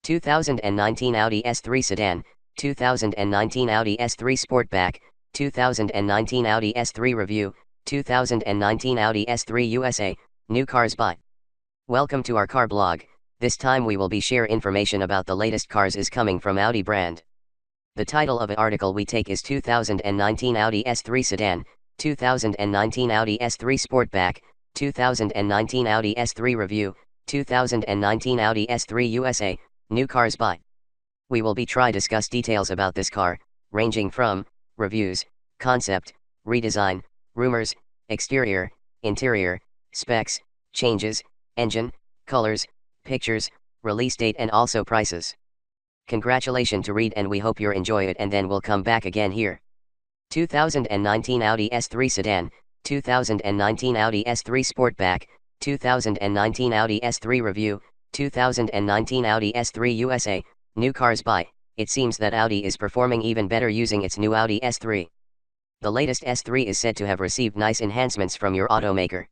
2019 Audi S3 Sedan, 2019 Audi S3 Sportback, 2019 Audi S3 Review, 2019 Audi S3 USA, New Cars Buy. Welcome to our car blog. This time we will be share information about the latest cars is coming from Audi brand. The title of an article we take is 2019 Audi S3 Sedan, 2019 Audi S3 Sportback, 2019 Audi S3 Review, 2019 Audi S3 USA, New Cars Buy. We will be try discuss details about this car, ranging from reviews, concept, redesign, rumors, exterior, interior, specs, changes, engine, colors, pictures, release date and also prices. Congratulations to read and we hope you enjoy it and then we'll come back again here. 2019 Audi S3 Sedan, 2019 Audi S3 Sportback, 2019 Audi S3 Review, 2019 Audi S3 USA, New Cars Buy. It seems that Audi is performing even better using its new Audi S3. The latest S3 is said to have received nice enhancements from your automaker.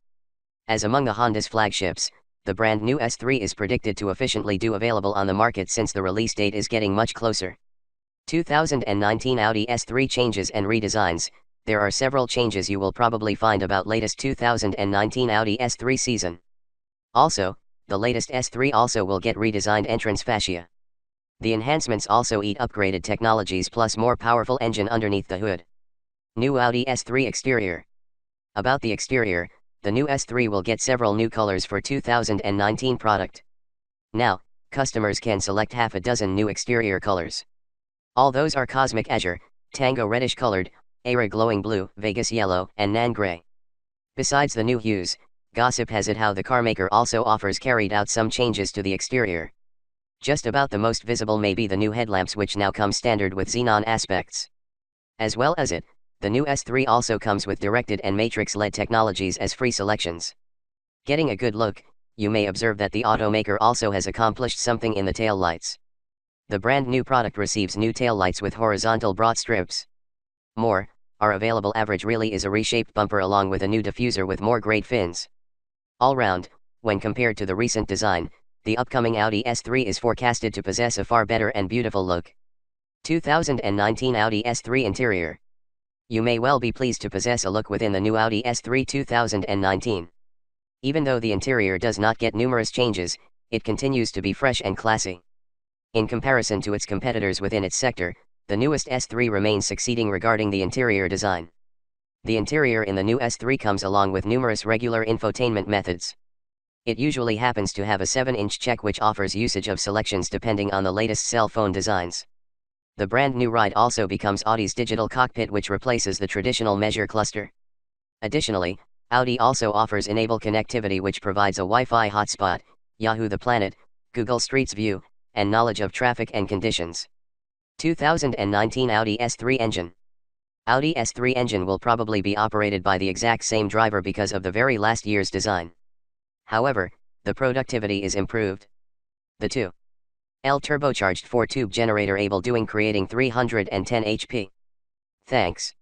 As among the Honda's flagships, the brand new S3 is predicted to efficiently do available on the market since the release date is getting much closer. 2019 Audi S3 changes and redesigns. There are several changes you will probably find about latest 2019 Audi S3 season. Also, the latest S3 also will get redesigned entrance fascia. The enhancements also eat upgraded technologies plus more powerful engine underneath the hood. New Audi S3 exterior. About the exterior, the new S3 will get several new colors for 2019 product. Now, customers can select half a dozen new exterior colors. All those are Cosmic Azure, Tango reddish colored, Aira glowing blue, Vegas yellow, and Nan gray. Besides the new hues, gossip has it how the carmaker also offers carried out some changes to the exterior. Just about the most visible may be the new headlamps which now come standard with xenon aspects. As well as it, the new S3 also comes with directed and matrix LED technologies as free selections. Getting a good look, you may observe that the automaker also has accomplished something in the tail lights. The brand new product receives new tail lights with horizontal broad strips. More, are available. Average really is a reshaped bumper along with a new diffuser with more great fins. All round, when compared to the recent design, the upcoming Audi S3 is forecasted to possess a far better and beautiful look. 2019 Audi S3 interior. You may well be pleased to possess a look within the new Audi S3 2019. Even though the interior does not get numerous changes, it continues to be fresh and classy. In comparison to its competitors within its sector, the newest S3 remains succeeding regarding the interior design. The interior in the new S3 comes along with numerous regular infotainment methods. It usually happens to have a 7-inch check which offers usage of selections depending on the latest cell phone designs. The brand new ride also becomes Audi's digital cockpit which replaces the traditional measure cluster. Additionally, Audi also offers enable connectivity which provides a Wi-Fi hotspot, Yahoo the Planet, Google Streets View, and knowledge of traffic and conditions. 2019 Audi S3 engine. Audi S3 engine will probably be operated by the exact same driver because of the very last year's design. However, the productivity is improved. The 2L turbocharged 4-tube generator able doing creating 310 HP. Thanks.